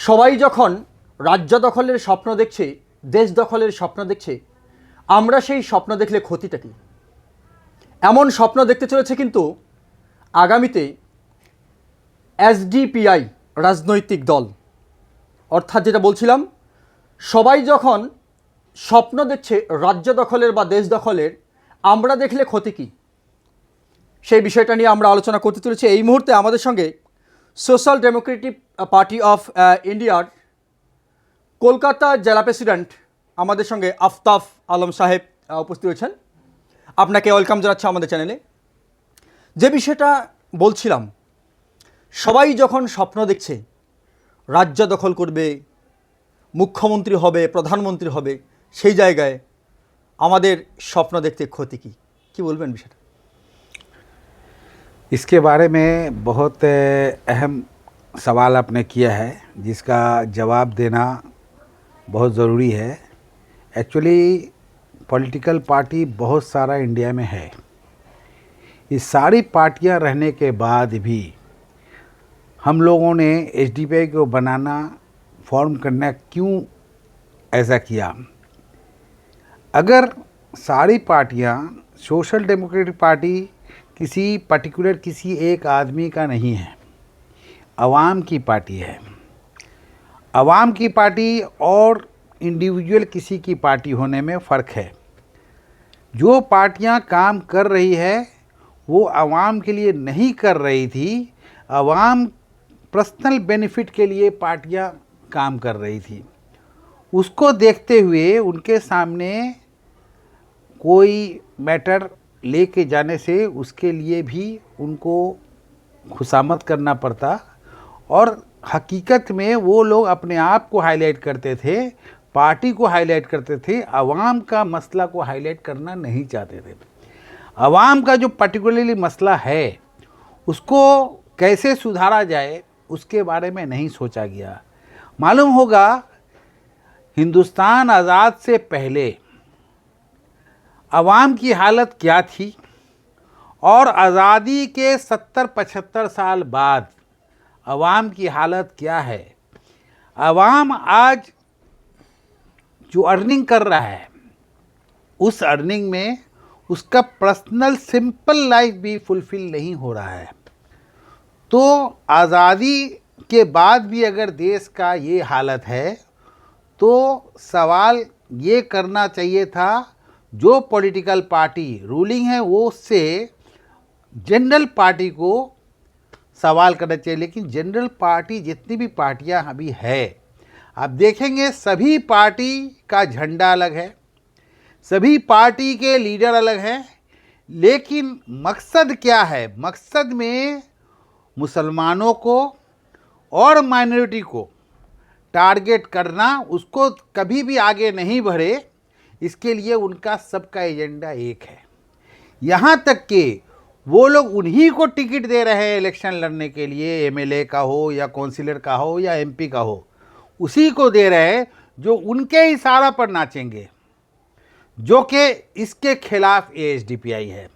সবাই যখন রাজ্য দখলের স্বপ্ন দেখছে, দেশ দখলের স্বপ্ন দেখছে, আমরা সেই স্বপ্ন দেখলে ক্ষতিটা কী? এমন স্বপ্ন দেখতে চলেছে কিন্তু আগামীতে এসডিপিআই রাজনৈতিক দল, অর্থাৎ যেটা বলছিলাম, সবাই যখন স্বপ্ন দেখছে রাজ্য দখলের বা দেশ দখলের, আমরা দেখলে ক্ষতি কী, সেই বিষয়টা নিয়ে আমরা আলোচনা করতে চলেছি। এই মুহূর্তে আমাদের সঙ্গে সোশ্যাল ডেমোক্রেটিক পার্টি অফ ইন্ডিয়ার কলকাতা জেলা প্রেসিডেন্ট আমাদের সঙ্গে আফতাব আলম সাহেব উপস্থিত হয়েছেন। আপনাকে ওয়েলকাম জানাচ্ছি আমাদের চ্যানেলে। যে বিষয়টা বলছিলাম, সবাই যখন স্বপ্ন দেখছে রাজ্য দখল করবে, মুখ্যমন্ত্রী হবে, প্রধানমন্ত্রী হবে, সেই জায়গায় আমাদের স্বপ্ন দেখতে ক্ষতি কী, কী বলবেন বিষয়টা? इसके बारे में बहुत अहम सवाल आपने किया है, जिसका जवाब देना बहुत ज़रूरी है। एक्चुअली पॉलिटिकल पार्टी बहुत सारा इंडिया में है। ये सारी पार्टियां रहने के बाद भी हम लोगों ने एसडीपीआई को बनाना, फॉर्म करना क्यों ऐसा किया? अगर सारी पार्टियां, सोशल डेमोक्रेटिक पार्टी किसी पर्टिकुलर किसी एक आदमी का नहीं है, अवाम की पार्टी है। अवाम की पार्टी और इंडिविजुअल किसी की पार्टी होने में फ़र्क है। जो पार्टियां काम कर रही है वो अवाम के लिए नहीं कर रही थी, अवाम पर्सनल बेनिफिट के लिए पार्टियां काम कर रही थी। उसको देखते हुए उनके सामने कोई मैटर लेके जाने से उसके लिए भी उनको खुशामद करना पड़ता, और हकीकत में वो लोग अपने आप को हाईलाइट करते थे, पार्टी को हाईलाइट करते थे, अवाम का मसला को हाईलाइट करना नहीं चाहते थे। अवाम का जो पर्टिकुलरली मसला है उसको कैसे सुधारा जाए उसके बारे में नहीं सोचा गया। मालूम होगा, हिंदुस्तान आज़ाद से पहले अवाम की हालत क्या थी और आज़ादी के 70-75 साल बाद अवाम की हालत क्या है। अवाम आज जो अर्निंग कर रहा है, उस अर्निंग में उसका पर्सनल सिंपल लाइफ भी फुलफिल नहीं हो रहा है। तो आज़ादी के बाद भी अगर देश का ये हालत है तो सवाल ये करना चाहिए था, जो पॉलिटिकल पार्टी रूलिंग है वो उससे जनरल पार्टी को सवाल करना चाहिए। लेकिन जनरल पार्टी जितनी भी पार्टियां अभी है, आप देखेंगे सभी पार्टी का झंडा अलग है, सभी पार्टी के लीडर अलग हैं, लेकिन मकसद क्या है? मकसद में मुसलमानों को और माइनॉरिटी को टारगेट करना, उसको कभी भी आगे नहीं बढ़े, इसके लिए उनका सबका एजेंडा एक है। यहाँ तक कि वो लोग उन्हीं को टिकट दे रहे हैं इलेक्शन लड़ने के लिए, एमएलए का हो या काउंसिलर का हो या एमपी का हो, उसी को दे रहे हैं जो उनके इशारा पर नाचेंगे, जो कि इसके खिलाफ एसडीपीआई है।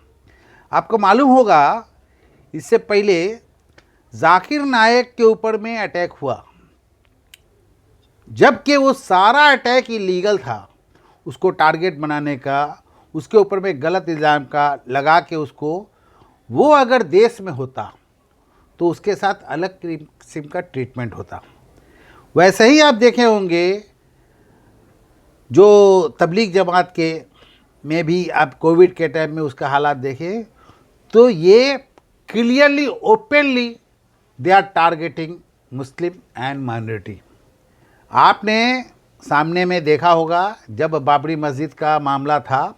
आपको मालूम होगा, इससे पहले जाकिर नायक के ऊपर में अटैक हुआ, जबकि वो सारा अटैक इलीगल था। उसको टारगेट बनाने का, उसके ऊपर में गलत इल्ज़ाम का लगा के उसको, वो अगर देश में होता तो उसके साथ अलग किस्म का ट्रीटमेंट होता। वैसे ही आप देखे होंगे जो तबलीग जमात के में भी आप कोविड के टाइम में उसका हालात देखें तो ये clearly openly they are targeting Muslim and minority. आपने सामने में देखा होगा, जब बाबरी मस्जिद का मामला था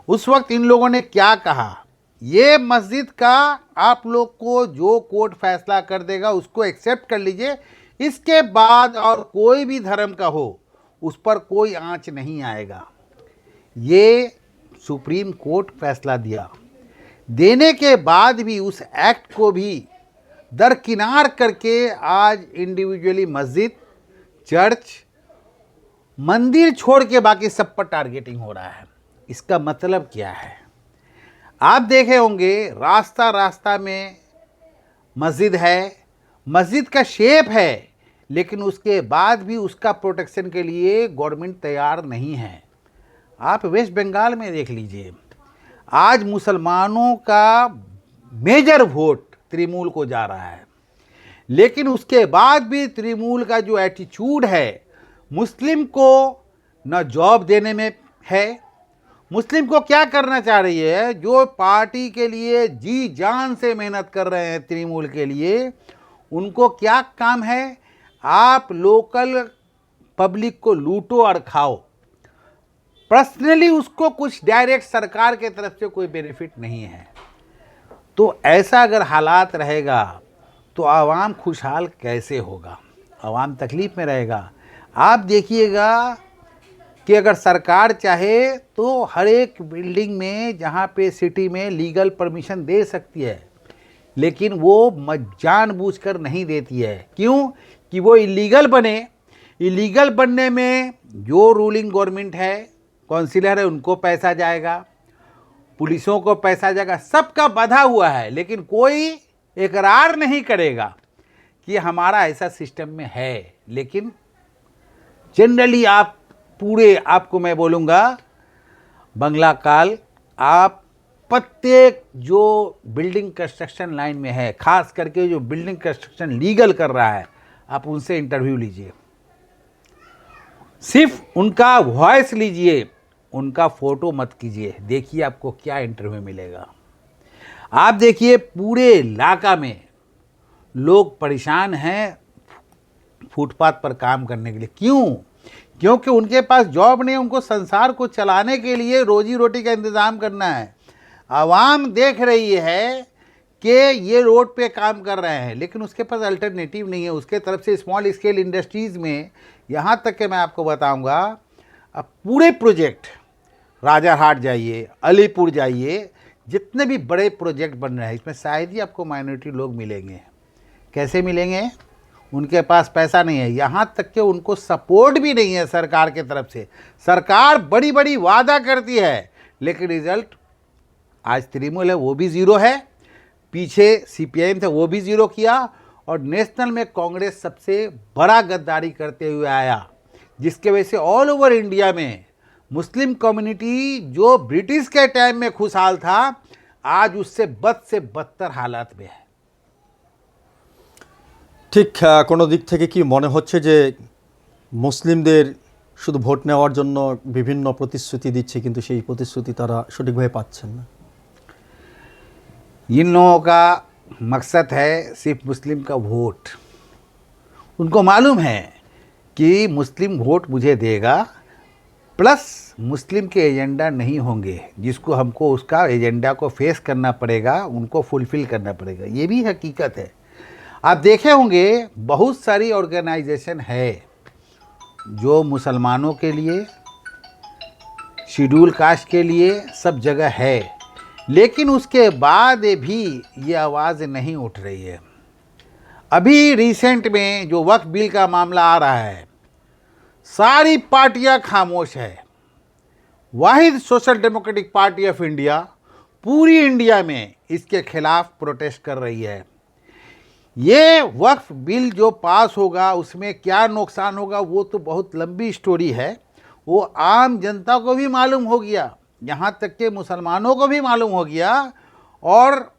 उस वक्त इन लोगों ने क्या कहा, ये मस्जिद का आप लोग को जो कोर्ट फैसला कर देगा उसको एक्सेप्ट कर लीजिए, इसके बाद और कोई भी धर्म का हो उस पर कोई आंच नहीं आएगा। ये सुप्रीम कोर्ट फैसला दिया, देने के बाद भी उस एक्ट को भी दरकिनार करके आज इंडिविजुअली मस्जिद, चर्च, मंदिर छोड़ के बाकी सब पर टारगेटिंग हो रहा है। इसका मतलब क्या है? आप देखे होंगे रास्ता रास्ता में मस्जिद है, मस्जिद का शेप है, लेकिन उसके बाद भी उसका प्रोटेक्शन के लिए गवर्नमेंट तैयार नहीं है। आप वेस्ट बंगाल में देख लीजिए, आज मुसलमानों का मेजर वोट तृणमूल को जा रहा है, लेकिन उसके बाद भी तृणमूल का जो एटीट्यूड है, मुस्लिम को न जॉब देने में है। मुस्लिम को क्या करना चाह रही है? जो पार्टी के लिए जी जान से मेहनत कर रहे हैं तृणमूल के लिए, उनको क्या काम है? आप लोकल पब्लिक को लूटो और खाओ। पर्सनली उसको कुछ डायरेक्ट सरकार के तरफ से कोई बेनिफिट नहीं है। तो ऐसा अगर हालात रहेगा तो आवाम खुशहाल कैसे होगा? आवाम तकलीफ़ में रहेगा। आप देखिएगा कि अगर सरकार चाहे तो हर एक बिल्डिंग में, जहाँ पे सिटी में लीगल परमिशन दे सकती है, लेकिन वो जानबूझकर नहीं देती है। क्यों? कि वो इलीगल बने। इलीगल बनने में जो रूलिंग गवर्नमेंट है, काउंसिलर है, उनको पैसा जाएगा, पुलिसों को पैसा जाएगा, सबका बंधा हुआ है, लेकिन कोई इकरार नहीं करेगा कि हमारा ऐसा सिस्टम में है। लेकिन जनरली आप पूरे, आपको मैं बोलूँगा बंगला काल, आप प्रत्येक जो बिल्डिंग कंस्ट्रक्शन लाइन में है, खास करके जो बिल्डिंग कंस्ट्रक्शन लीगल कर रहा है, आप उनसे इंटरव्यू लीजिए, सिर्फ उनका वॉइस लीजिए, उनका फ़ोटो मत कीजिए, देखिए आपको क्या इंटरव्यू मिलेगा। आप देखिए पूरे इलाका में लोग परेशान हैं फुटपाथ पर काम करने के लिए। क्यों? क्योंकि उनके पास जॉब नहीं, उनको संसार को चलाने के लिए रोजी रोटी का इंतज़ाम करना है। आवाम देख रही है कि ये रोड पे काम कर रहे हैं, लेकिन उसके पास अल्टरनेटिव नहीं है। उसके तरफ से स्मॉल स्केल इंडस्ट्रीज़ में, यहाँ तक कि मैं आपको बताऊंगा, अब पूरे प्रोजेक्ट, राजारहाट जाइए, अलीपुर जाइए, जितने भी बड़े प्रोजेक्ट बन रहे हैं, इसमें शायद ही आपको माइनॉरिटी लोग मिलेंगे। कैसे मिलेंगे? उनके पास पैसा नहीं है, यहाँ तक कि उनको सपोर्ट भी नहीं है सरकार के तरफ से। सरकार बड़ी बड़ी वादा करती है, लेकिन रिजल्ट आज तृणमूल है वो भी ज़ीरो है, पीछे सीपीआईएम था वो भी ज़ीरो किया, और नेशनल में कांग्रेस सबसे बड़ा गद्दारी करते हुए आया, जिसके वजह से ऑल ओवर इंडिया में मुस्लिम कम्युनिटी जो ब्रिटिश के टाइम में खुशहाल था, आज उससे बद से बदतर हालात में है। ঠিক কোনো দিক থেকে কি মনে হচ্ছে যে মুসলিমদের শুধু ভোট নেওয়ার জন্য বিভিন্ন প্রতিশ্রুতি দিচ্ছে, কিন্তু সেই প্রতিশ্রুতি তারা সঠিকভাবে পাচ্ছেন না? इन लोगों का मकसद है सिर्फ मुस्लिम का वोट। उनको मालूम है कि मुस्लिम वोट मुझे देगा, प्लस मुस्लिम के एजेंडा नहीं होंगे, जिसको हमको उसका एजेंडा को फेस करना पड़ेगा, उनको फुलफ़िल करना पड़ेगा। ये भी हकीकत है। आप देखे होंगे बहुत सारी ऑर्गेनाइजेशन है जो मुसलमानों के लिए, शेड्यूल कास्ट के लिए, सब जगह है, लेकिन उसके बाद भी ये आवाज़ नहीं उठ रही है। अभी रिसेंट में जो वक्फ बिल का मामला आ रहा है, सारी पार्टियां खामोश है। वाहिद Social Democratic Party of India पूरी इंडिया में इसके खिलाफ प्रोटेस्ट कर रही है। ये वक्फ बिल जो पास होगा उसमें क्या नुकसान होगा वो तो बहुत लंबी स्टोरी है, वो आम जनता को भी मालूम हो गया, यहाँ तक के मुसलमानों को भी मालूम हो गया, और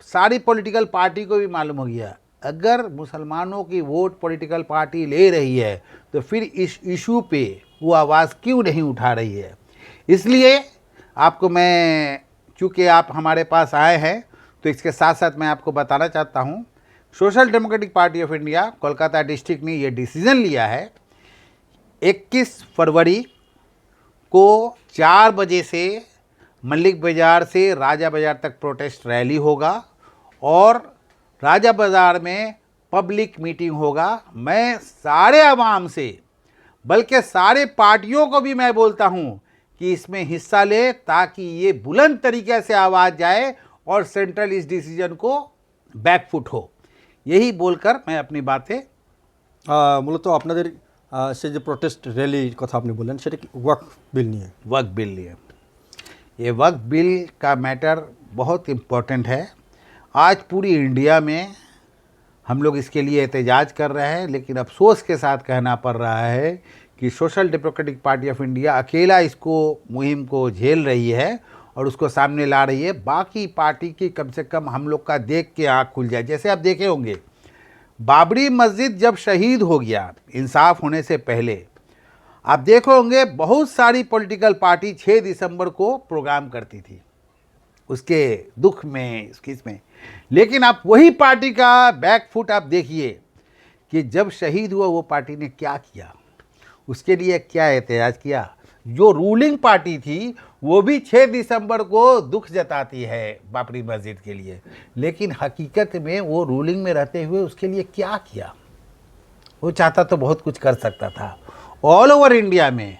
सारी पॉलिटिकल पार्टी को भी मालूम हो गया। अगर मुसलमानों की वोट पॉलिटिकल पार्टी ले रही है तो फिर इस इशू पे वो आवाज़ क्यों नहीं उठा रही है? इसलिए आपको मैं, चूँकि आप हमारे पास आए हैं, तो इसके साथ साथ मैं आपको बताना चाहता हूँ, social Democratic Party of India Kolkata district ने ये डिसीज़न लिया है 21 फरवरी को 4 बजे से मल्लिक बाज़ार से राजा बाज़ार तक प्रोटेस्ट रैली होगा, और राजा बाज़ार में पब्लिक मीटिंग होगा। मैं सारे आवाम से, बल्कि सारे पार्टियों को भी मैं बोलता हूँ कि इसमें हिस्सा ले, ताकि ये बुलंद तरीके से आवाज़ जाए और सेंट्रल इस डिसीजन को बैकफुट हो। यही बोलकर मैं अपनी बातें, মূলত আপনাদের সেই যে প্রোটেস্ট র্যালির কথা আপনি বললেন, সেটা কি ওয়াকফ বিল নিয়ে? वक्फ बिल लिए, ये वक्फ बिल का मैटर बहुत इम्पोर्टेंट है। आज पूरी इंडिया में हम लोग इसके लिए एहतजाज कर रहे हैं, लेकिन अफसोस के साथ कहना पड़ रहा है कि social Democratic Party of India अकेला इसको मुहिम को झेल रही है और उसको सामने ला रही है। बाकी पार्टी की कम से कम हम लोग का देख के आँख खुल जाए। जैसे आप देखे होंगे, बाबरी मस्जिद जब शहीद हो गया इंसाफ होने से पहले, आप देखे होंगे बहुत सारी पॉलिटिकल पार्टी 6 दिसंबर को प्रोग्राम करती थी उसके दुख में, उसकी इसमें। लेकिन आप वही पार्टी का बैकफुट आप देखिए कि जब शहीद हुआ वो पार्टी ने क्या किया, उसके लिए क्या एहतजाज किया। जो रूलिंग पार्टी थी वो भी 6 दिसंबर को दुख जताती है बाबरी मस्जिद के लिए, लेकिन हकीकत में वो रूलिंग में रहते हुए उसके लिए क्या किया। वो चाहता तो बहुत कुछ कर सकता था। ऑल ओवर इंडिया में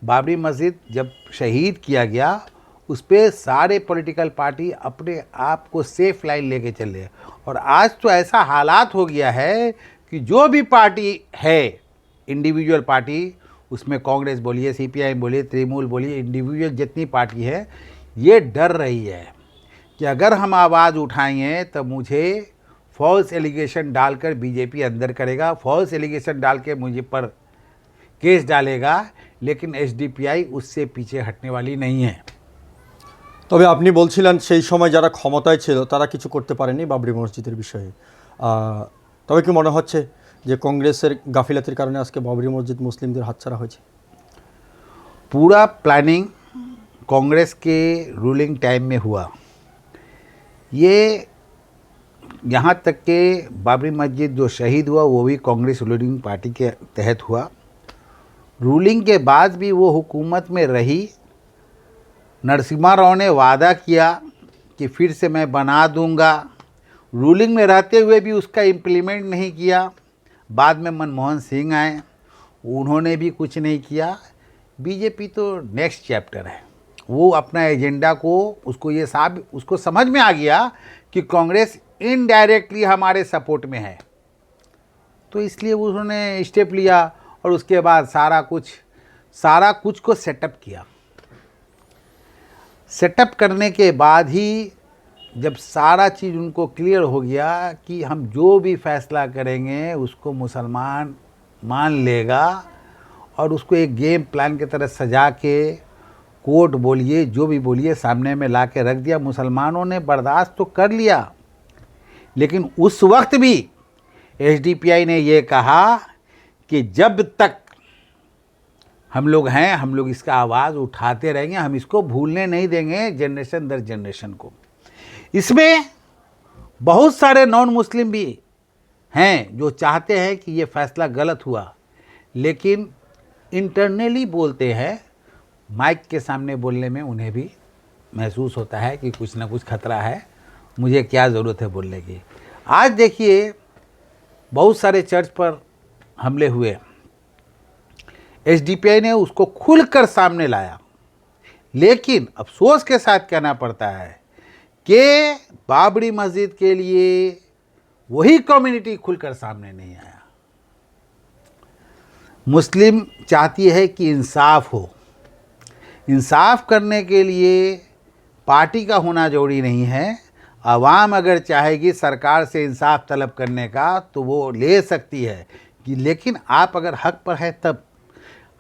बाबरी मस्जिद जब शहीद किया गया, उस पर सारे पॉलिटिकल पार्टी अपने आप को सेफ लाइन लेके चले। और आज तो ऐसा हालात हो गया है कि जो भी पार्टी है, इंडिविजुअल पार्टी, उसमें कांग्रेस बोलिए, सीपीआई बोलिए, तृणमूल बोलिए, इंडिविजुअल जितनी पार्टी है, ये डर रही है कि अगर हम आवाज़ उठाएंगे तो मुझे फॉल्स एलिगेशन डालकर बीजेपी अंदर करेगा, फॉल्स एलिगेशन डाल के मुझे पर केस डालेगा। लेकिन एसडीपीआई उससे पीछे हटने वाली नहीं है। তবে আপনি বলছিলেন সেই সময় যারা ক্ষমতায় ছিল তারা কিছু করতে পারেনি বাবরি মসজিদের বিষয়ে। তবে কি মনে হচ্ছে যে কংগ্রেসের গাফিলাতির কারণে আজকে বাবরি মসজিদ মুসলিমদের হাতছাড়া হয়েছে? पूरा प्लानिंग कांग्रेस के रूलिंग टाइम में हुआ। ये यहाँ तक के बाबरी मस्जिद जो शहीद हुआ वो भी कांग्रेस रूलिंग पार्टी के तहत हुआ। रूलिंग के बाद भी वो हुकूमत में रही। नरसिम्हा राव ने वादा किया कि फिर से मैं बना दूंगा। रूलिंग में रहते हुए भी उसका इम्प्लीमेंट नहीं किया। बाद में मनमोहन सिंह आए, उन्होंने भी कुछ नहीं किया। बीजेपी तो नेक्स्ट चैप्टर है, वो अपना एजेंडा को उसको समझ में आ गया कि कांग्रेस इनडायरेक्टली हमारे सपोर्ट में है, तो इसलिए उन्होंने स्टेप लिया और उसके बाद सारा कुछ को सेटअप किया। सेटअप करने के बाद ही जब सारा चीज़ उनको क्लियर हो गया कि हम जो भी फैसला करेंगे उसको मुसलमान मान लेगा, और उसको एक गेम प्लान की तरह सजा के कोर्ट बोलिए जो भी बोलिए सामने में ला के रख दिया। मुसलमानों ने बर्दाश्त तो कर लिया, लेकिन उस वक्त भी एसडीपीआई ने ये कहा कि जब तक हम लोग हैं, हम लोग इसका आवाज़ उठाते रहेंगे, हम इसको भूलने नहीं देंगे जनरेशन दर जनरेशन को। इसमें बहुत सारे नॉन मुस्लिम भी हैं जो चाहते हैं कि ये फैसला गलत हुआ, लेकिन इंटरनली बोलते हैं, माइक के सामने बोलने में उन्हें भी महसूस होता है कि कुछ ना कुछ खतरा है, मुझे क्या ज़रूरत है बोलने की। आज देखिए बहुत सारे चर्च पर हमले हुए, एसडीपीआई ने उसको खुलकर सामने लाया, लेकिन अफसोस के साथ कहना पड़ता है कि बाबरी मस्जिद के लिए वही कम्युनिटी खुलकर सामने नहीं आया। मुस्लिम चाहती है कि इंसाफ हो। इंसाफ करने के लिए पार्टी का होना जरूरी नहीं है। आवाम अगर चाहेगी सरकार से इंसाफ तलब करने का तो वो ले सकती है कि, लेकिन आप अगर हक पर है तब।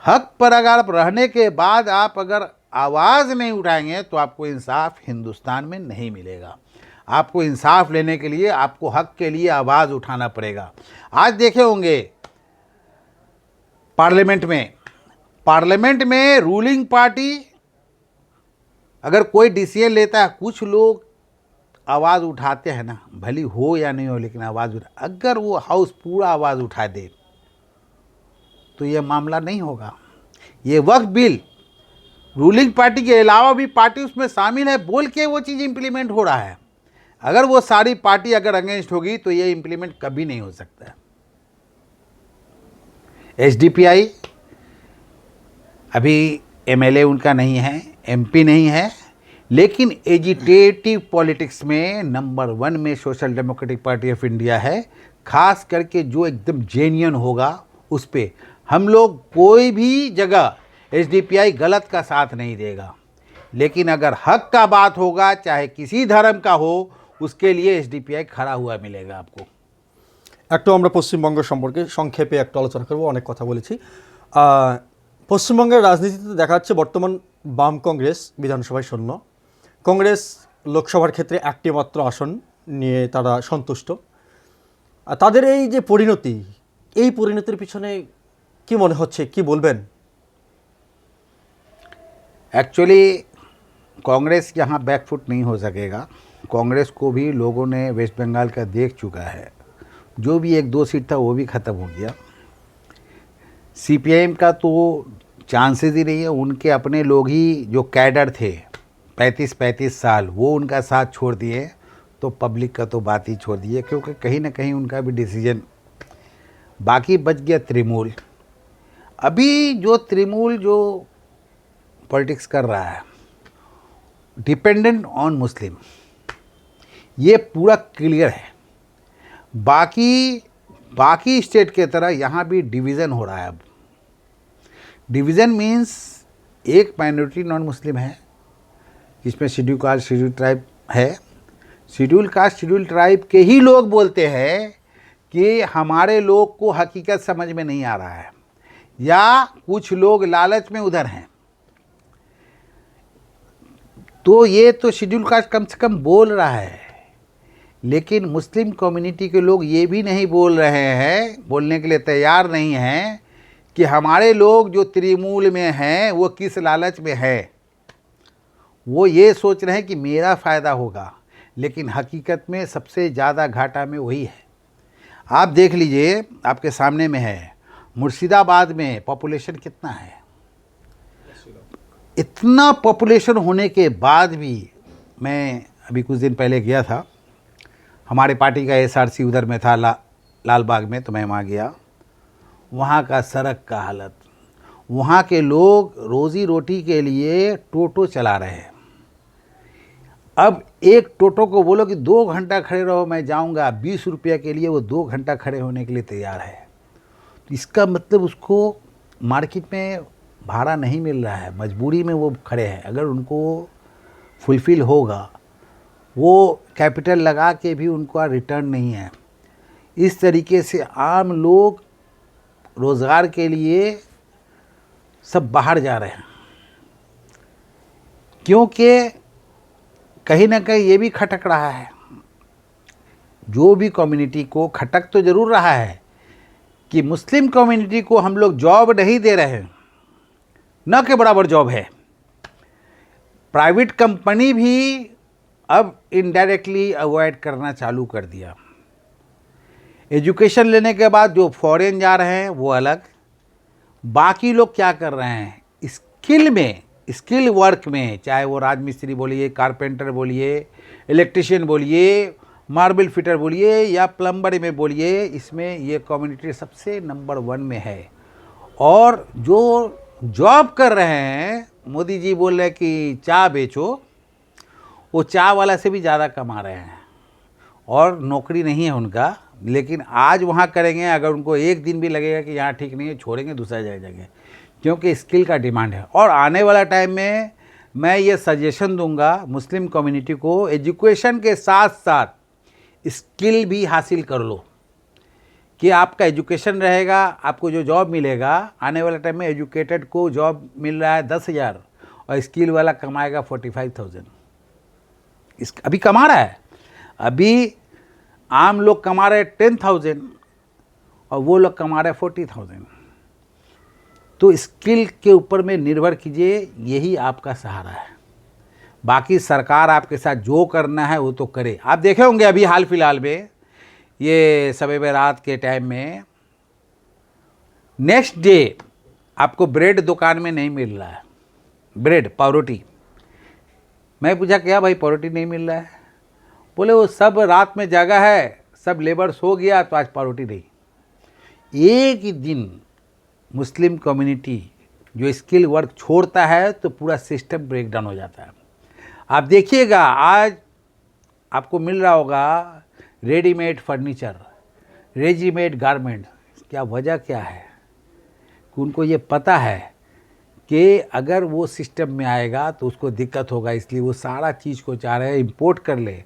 हक पर अगर आप रहने के बाद आप अगर आवाज़ नहीं उठाएंगे तो आपको इंसाफ हिंदुस्तान में नहीं मिलेगा। आपको इंसाफ लेने के लिए आपको हक के लिए आवाज़ उठाना पड़ेगा। आज देखे होंगे पार्लियामेंट में रूलिंग पार्टी अगर कोई डिसीजन लेता है, कुछ लोग आवाज़ उठाते हैं ना, भली हो या नहीं हो, लेकिन आवाज़ अगर वो हाउस पूरा आवाज़ उठा दे तो ये मामला नहीं होगा। ये वक्फ बिल रूलिंग पार्टी के अलावा भी पार्टी उसमें शामिल है बोल के वो चीज़ इम्प्लीमेंट हो रहा है। अगर वो सारी पार्टी अगर अगेंस्ट होगी तो ये इम्प्लीमेंट कभी नहीं हो सकता है। एसडीपीआई अभी एमएलए उनका नहीं है, एमपी नहीं है, लेकिन एजिटेटिव पॉलिटिक्स में नंबर 1 में social Democratic Party of India है। खास करके जो एकदम जेन्युइन होगा उस पे हम लोग कोई भी जगह एसडीपीआई गलत का साथ नहीं देगा, लेकिन अगर हक का बात होगा चाहे किसी धर्म का हो, उसके लिए एसडीपीआई खड़ा हुआ मिलेगा आपको। একটু আমরা পশ্চিমবঙ্গ সম্পর্কে সংক্ষেপে একটু আলোচনা করব, অনেক কথা বলেছি। পশ্চিমবঙ্গের রাজনীতিতে দেখা যাচ্ছে বর্তমান বাম কংগ্রেস বিধানসভায় শূন্য, কংগ্রেস লোকসভার ক্ষেত্রে একটি মাত্র আসন নিয়ে তারা সন্তুষ্ট। তাদের এই যে পরিণতি, এই পরিণতির পিছনে কি মনে হচ্ছে, কি বলবেন? एक्चुअली कांग्रेस यहाँ बैकफुट नहीं हो सकेगा। कांग्रेस को भी लोगों ने वेस्ट बंगाल का देख चुका है, जो भी 1-2 सीट था वो भी ख़त्म हो गया। सीपीआईएम का तो चांसेस ही नहीं है, उनके अपने लोग ही जो कैडर थे 35-35 साल वो उनका साथ छोड़ दिए, तो पब्लिक का तो बात ही छोड़ दिए, क्योंकि कहीं ना कहीं उनका भी डिसीजन। बाकी बच गया तृणमूल। अभी जो तृणमूल जो पॉलिटिक्स कर रहा है डिपेंडेंट ऑन मुस्लिम, ये पूरा क्लियर है। बाकी स्टेट के तरह यहाँ भी डिवीज़न हो रहा है। अब डिवीज़न मीन्स एक माइनॉरिटी नॉन मुस्लिम है, जिसमें शेड्यूल कास्ट शेड्यूल ट्राइब है। शेड्यूल कास्ट शेड्यूल ट्राइब के ही लोग बोलते हैं कि हमारे लोग को हकीकत समझ में नहीं आ रहा है, या कुछ लोग लालच में उधर हैं। तो ये तो शेड्यूल कास्ट कम से कम बोल रहा है, लेकिन मुस्लिम कम्युनिटी के लोग ये भी नहीं बोल रहे हैं, बोलने के लिए तैयार नहीं हैं कि हमारे लोग जो तृणमूल में हैं वो किस लालच में है। वो ये सोच रहे हैं कि मेरा फ़ायदा होगा, लेकिन हकीकत में सबसे ज़्यादा घाटा में वही है। आप देख लीजिए, आपके सामने में है, मुर्शिदाबाद में पॉपुलेशन कितना है। इतना पॉपुलेशन होने के बाद भी, मैं अभी कुछ दिन पहले गया था, हमारे पार्टी का एसआरसी उधर में था लाल बाग में, तो मैं वहाँ गया। वहाँ का सड़क का हालत, वहाँ के लोग रोज़ी रोटी के लिए टोटो चला रहे हैं। अब एक टोटो को बोलो कि 2 घंटा खड़े रहो, मैं जाऊँगा, 20 रुपये के लिए वो 2 घंटा खड़े होने के लिए तैयार है। इसका मतलब उसको मार्केट में भाड़ा नहीं मिल रहा है, मजबूरी में वो खड़े हैं। अगर उनको फुलफ़िल होगा, वो कैपिटल लगा के भी उनका रिटर्न नहीं है। इस तरीके से आम लोग रोज़गार के लिए सब बाहर जा रहे हैं, क्योंकि कहीं ना कहीं ये भी खटक रहा है। जो भी कम्युनिटी को खटक तो ज़रूर रहा है कि मुस्लिम कम्युनिटी को हम लोग जॉब नहीं दे रहे हैं, न के बराबर जॉब है। प्राइवेट कंपनी भी अब इनडायरेक्टली अवॉइड करना चालू कर दिया। एजुकेशन लेने के बाद जो फॉरेन जा रहे हैं वो अलग, बाकी लोग क्या कर रहे हैं, स्किल वर्क में, चाहे वो राजमिस्त्री बोलिए, कारपेंटर बोलिए, इलेक्ट्रिशियन बोलिए, मार्बल फिटर बोलिए, या प्लम्बर में बोलिए, इसमें ये कम्युनिटी सबसे नंबर 1 में है। और जो जॉब कर रहे हैं, मोदी जी बोल रहे हैं कि चाय बेचो, वो चाय वाला से भी ज़्यादा कमा रहे हैं, और नौकरी नहीं है उनका। लेकिन आज वहाँ करेंगे, अगर उनको एक दिन भी लगेगा कि यहाँ ठीक नहीं है, छोड़ेंगे, दूसरा जगह जाएंगे, क्योंकि स्किल का डिमांड है। और आने वाला टाइम में मैं ये सजेशन दूंगा मुस्लिम कम्युनिटी को, एजुकेशन के साथ साथ स्किल भी हासिल कर लो, कि आपका एजुकेशन रहेगा, आपको जो जॉब मिलेगा आने वाले टाइम में, एजुकेटेड को जॉब मिल रहा है 10,000 और स्किल वाला कमाएगा 45,000। अभी कमा रहा है, अभी आम लोग कमा रहे 10,000 और वो लोग कमा रहे 40,000। तो स्किल के ऊपर में निर्भर कीजिए, यही आपका सहारा है। बाकी सरकार आपके साथ जो करना है वो तो करे। आप देखे होंगे अभी हाल फिलहाल में, ये शब बारात के टाइम में नेक्स्ट डे आपको ब्रेड दुकान में नहीं मिल रहा है, ब्रेड पावरोटी। मैं पूछा क्या भाई पावरोटी नहीं मिल रहा है? बोले वो सब रात में जगा है, सब लेबर सो गया, तो आज पावरोटी नहीं। एक ही दिन मुस्लिम कम्युनिटी जो स्किल वर्क छोड़ता है तो पूरा सिस्टम ब्रेक डाउन हो जाता है। आप देखिएगा, आज आपको मिल रहा होगा रेडीमेड फर्नीचर, रेडीमेड गारमेंट। क्या वजह क्या है कि उनको ये पता है कि अगर वो सिस्टम में आएगा तो उसको दिक्कत होगा, इसलिए वो सारा चीज़ को चाह रहे हैं इम्पोर्ट कर ले।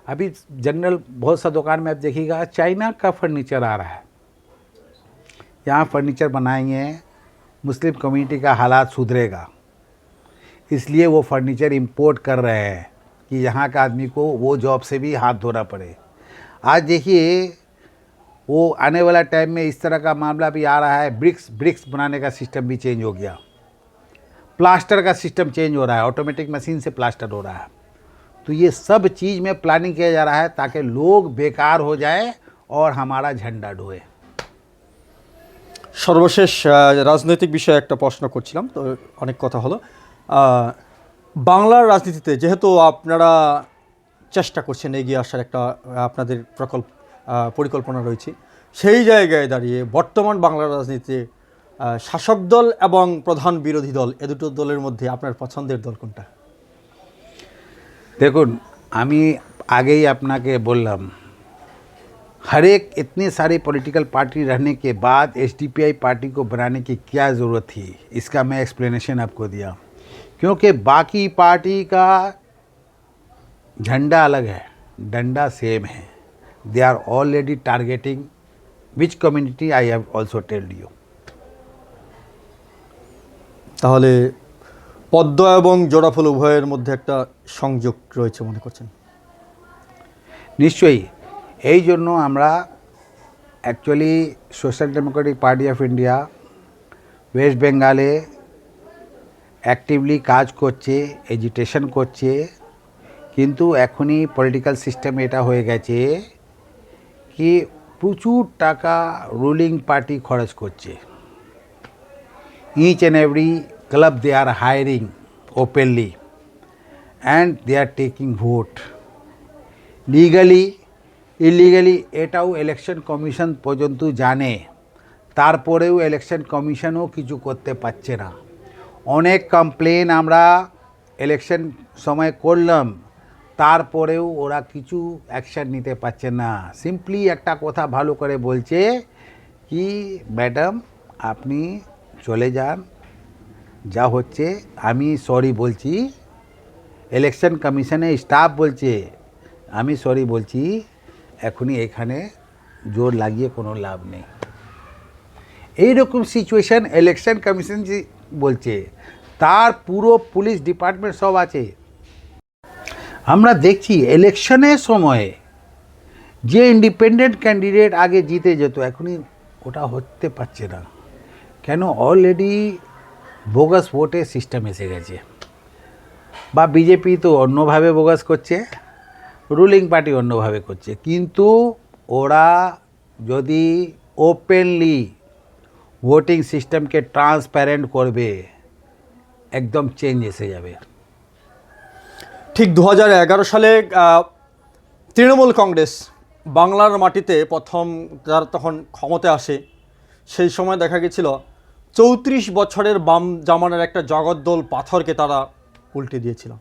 अभी जनरल बहुत सा दुकान में आप देखिएगा चाइना का फर्नीचर आ रहा है, यहाँ फर्नीचर बनाएंगे, मुस्लिम कम्युनिटी का हालात सुधरेगा, इसलिए वो फर्नीचर इंपोर्ट कर रहे हैं कि यहाँ का आदमी को वो जॉब से भी हाथ धोना पड़े। आज देखिए वो आने वाला टाइम में इस तरह का मामला भी आ रहा है, ब्रिक्स बनाने का सिस्टम भी चेंज हो गया, प्लास्टर का सिस्टम चेंज हो रहा है, ऑटोमेटिक मशीन से प्लास्टर हो रहा है। तो ये सब चीज़ में प्लानिंग किया जा रहा है ताकि लोग बेकार हो जाए और हमारा झंडा ढोए। সর্বশেষ রাজনৈতিক বিষয়ে একটা প্রশ্ন করছিলাম, তো অনেক কথা হলো। বাংলার রাজনীতিতে যেহেতু আপনারা চেষ্টা করছেন এগিয়ে আসার একটা আপনাদের পরিকল্পনা রয়েছে, সেই জায়গায় দাঁড়িয়ে বর্তমান বাংলার রাজনীতিতে শাসক দল এবং প্রধান বিরোধী দল এ দুটো দলের মধ্যে আপনার পছন্দের দল কোনটা? দেখুন, আমি আগেই আপনাকে বললাম, हर एक इतनी सारी पॉलिटिकल पार्टी रहने के बाद एसडीपीआई पार्टी को बनाने की क्या ज़रूरत थी, इसका मैं एक्सप्लेनेशन आपको दिया। क्योंकि बाकी पार्टी का झंडा अलग है, डंडा सेम है। They are already targeting which community I have also telled you. তাহলে পদ্ম এবং জোড়াফুল উভয়ের মধ্যে একটা সংযোগ রয়েছে মনে করছেন? নিশ্চয়ই, এই জন্য আমরা actually social Democratic party of India West বেঙ্গলে অ্যাক্টিভলি কাজ করছে, এজিটেশন করছে, কিন্তু এখনই পলিটিক্যাল সিস্টেম এটা হয়ে গেছে কি প্রচুর টাকা রুলিং পার্টি খরচ করছে। each and every club they are hiring openly and they are taking vote legally illegally। এটাও ইলেকশন কমিশন পর্যন্ত জানে, তারপরেও ইলেকশন কমিশনও কিছু করতে পারছে না। অনেক কমপ্লেন আমরা ইলেকশন সময় করলাম, তারপরেও ওরা কিছু অ্যাকশন নিতে পারছে না। সিম্পলি একটা কথা ভালো করে বলছে কি ম্যাডাম আপনি চলে যান, যা হচ্ছে আমি সরি বলছি, ইলেকশন কমিশনের স্টাফ বলছে আমি সরি বলছি, এখনই এখানে জোর লাগিয়ে কোনো লাভ নেই। এইরকম সিচুয়েশন ইলেকশন কমিশন যে বলছে, তার পুরো পুলিশ ডিপার্টমেন্ট সব আছে। আমরা দেখছি ইলেকশনের সময়ে যে ইন্ডিপেন্ডেন্ট ক্যান্ডিডেট আগে জিতে যেত, এখনই ওটা হতে পারছে না। কেন? অলরেডি বোগাস ভোটের সিস্টেম এসে গেছে। বা বিজেপি তো অন্যভাবে বোগাস করছে, রুলিং পার্টি অন্যভাবে করছে, কিন্তু ওরা যদি ওপেনলি ভোটিং সিস্টেমকে ট্রান্সপারেন্ট করবে, একদম চেঞ্জ এসে যাবে। ঠিক 2011 সালে তৃণমূল কংগ্রেস বাংলার মাটিতে প্রথম যারা তখন ক্ষমতায় আসে, সেই সময় দেখা গেছিল 34 বছরের বাম জামানার একটা জগদ্দল পাথরকে তারা উল্টে দিয়েছিল।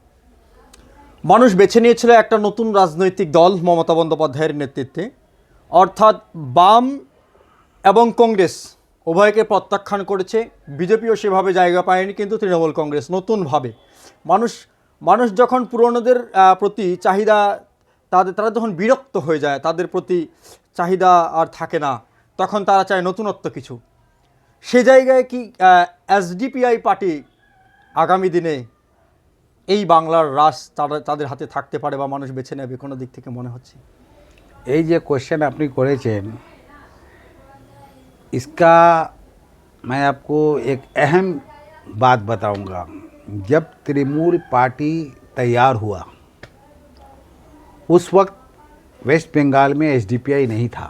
মানুষ বেছে নিয়েছিল একটা নতুন রাজনৈতিক দল মমতা বন্দ্যোপাধ্যায়ের নেতৃত্বে, অর্থাৎ বাম এবং কংগ্রেস উভয়কে প্রত্যাখ্যান করেছে। বিজেপিও সেভাবে জায়গা পায়নি, কিন্তু তৃণমূল কংগ্রেস নতুনভাবে মানুষ যখন পুরনোদের প্রতি চাহিদা তারা যখন বিরক্ত হয়ে যায়, তাদের প্রতি চাহিদা আর থাকে না, তখন তারা চায় নতুনত্ব কিছু। সে জায়গায় কি এসডিপিআই পার্টি আগামী দিনে এই বাংলার রাজ তাদের হাতে থাকতে পারে বা মানুষ বেছে নেবে কোনো দিক থেকে মনে হচ্ছে? এই যে কোশ্চেন আপনি করেছেন, इसका मैं आपको एक अहम बात बताऊंगा। जब तृणमूल पार्टी तैयार हुआ, उस वक्त वेस्ट बंगाल में एसडीपीआई नहीं था।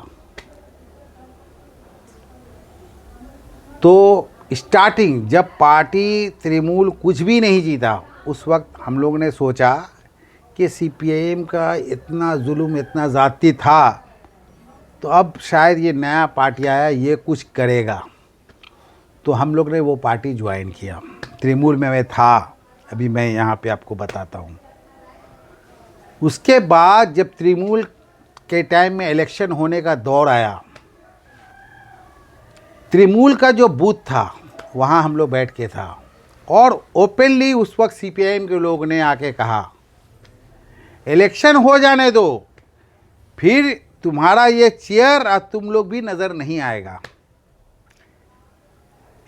तो स्टार्टिंग जब पार्टी तृणमूल कुछ भी नहीं जीता, उस वक्त हम लोग ने सोचा कि सीपीआईएम का इतना जुल्म, इतना ज़्यादती था, तो अब शायद ये नया पार्टी आया, ये कुछ करेगा। तो हम लोग ने वो पार्टी ज्वाइन किया। तृणमूल में मैं था, अभी मैं यहाँ पे आपको बताता हूँ। उसके बाद जब तृणमूल के टाइम में इलेक्शन होने का दौर आया, तृणमूल का जो बूथ था वहाँ हम लोग बैठ के था, और ओपनली उस वक्त सीपीआईएम के लोग ने आके कहा इलेक्शन हो जाने दो, फिर तुम्हारा ये चेयर और तुम लोग भी नज़र नहीं आएगा।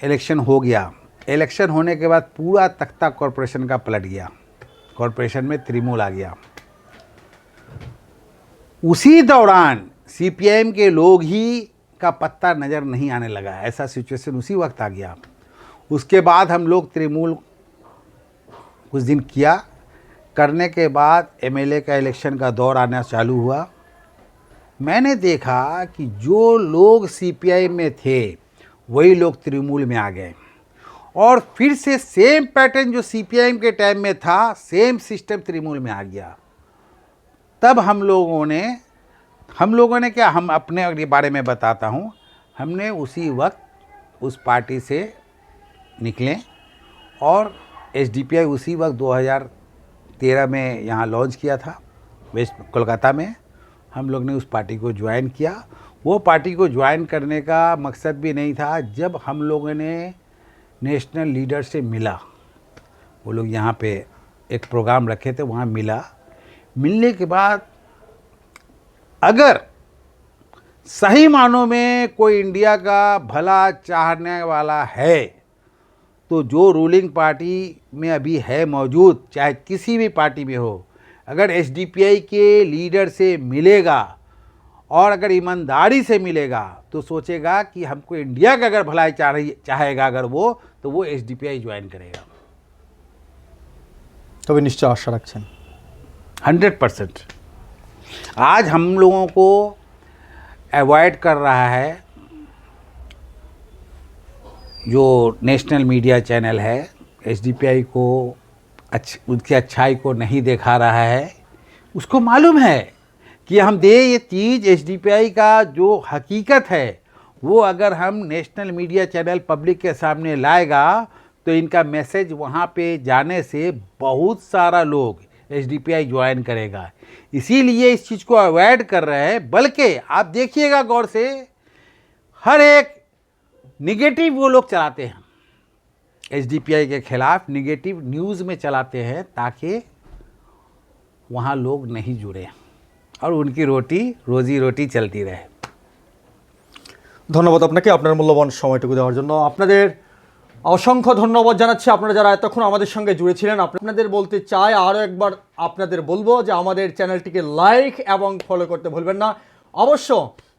इलेक्शन हो गया। इलेक्शन होने के बाद पूरा तख्ता कॉरपोरेशन का पलट गया, कॉरपोरेशन में तृणमूल आ गया। उसी दौरान सीपीआईएम के लोग ही का पत्ता नज़र नहीं आने लगा, ऐसा सिचुएशन उसी वक्त आ गया। उसके बाद हम लोग तृणमूल कुछ दिन किया, करने के बाद एमएलए का इलेक्शन का दौर आना चालू हुआ। मैंने देखा कि जो लोग सीपीआईएम में थे वही लोग तृणमूल में आ गए, और फिर से सेम पैटर्न जो सीपीआईएम के टाइम में था, सेम सिस्टम तृणमूल में आ गया। तब हम लोगों ने क्या, हम अपने बारे में बताता हूँ, हमने उसी वक्त उस पार्टी से निकले और एसडीपीआई उसी वक्त 2013 में यहाँ लॉन्च किया था वेस्ट कोलकाता में। हम लोग ने उस पार्टी को ज्वाइन किया। वो पार्टी को ज्वाइन करने का मकसद भी नहीं था। जब हम लोगों ने नेशनल लीडर से मिला, वो लोग यहाँ पे एक प्रोग्राम रखे थे, वहाँ मिलने के बाद अगर सही मानों में कोई इंडिया का भला चाहने वाला है तो जो रूलिंग पार्टी में अभी है मौजूद, चाहे किसी भी पार्टी में हो, अगर एसडीपीआई के लीडर से मिलेगा और अगर ईमानदारी से मिलेगा तो सोचेगा कि हमको इंडिया का अगर भलाई चाहेगा अगर वो, तो वो एसडीपीआई ज्वाइन करेगा। तभी निश्चय आशा रखें 100%। आज हम लोगों को अवॉइड कर रहा है जो नेशनल मीडिया चैनल है, एसडीपीआई को उसकी अच्छाई को नहीं दिखा रहा है। उसको मालूम है कि हम ये चीज़ एसडीपीआई का जो हकीकत है वो अगर हम नेशनल मीडिया चैनल पब्लिक के सामने लाएगा तो इनका मैसेज वहाँ पे जाने से बहुत सारा लोग एसडीपीआई ज्वाइन करेगा। इसीलिए इस चीज़ को अवॉइड कर रहे हैं। बल्कि आप देखिएगा गौर से, हर एक निगेटिव वो लोग चलाते हैं, एसडीपीआई के खिलाफ निगेटिव न्यूज़ में चलाते हैं ताकि वहाँ लोग नहीं जुड़े और उनकी रोजी रोटी चलती रहे। ধন্যবাদ আপনাকে আপনার মূল্যবান সময়টুকু দেওয়ার জন্য। আপনাদের অসংখ্য ধন্যবাদ জানাচ্ছি, আপনারা যারা এতক্ষণ আমাদের সঙ্গে জুড়ে ছিলেন। আপনাদের বলতে চাই, আরও একবার আপনাদের বলবো যে আমাদের চ্যানেলটিকে লাইক এবং ফলো করতে ভুলবেন না। অবশ্য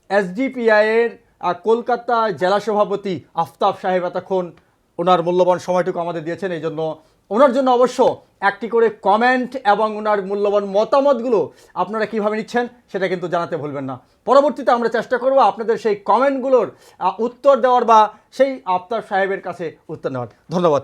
এসডিপিআইয়ের কলকাতা জেলা সভাপতি আফতাব সাহেব এতক্ষণ ওনার মূল্যবান সময়টুকু আমাদের দিয়েছেন, এই জন্য ওনার জন্য অবশ্য একটি করে কমেন্ট এবং ওনার মূল্যবান মতামতগুলো আপনারা কীভাবে নিচ্ছেন সেটা কিন্তু জানাতে ভুলবেন না। পরবর্তীতে আমরা চেষ্টা করব আপনাদের সেই কমেন্টগুলোর উত্তর দেওয়ার বা সেই আফতাব সাহেবের কাছে উত্তর নেওয়ার। ধন্যবাদ।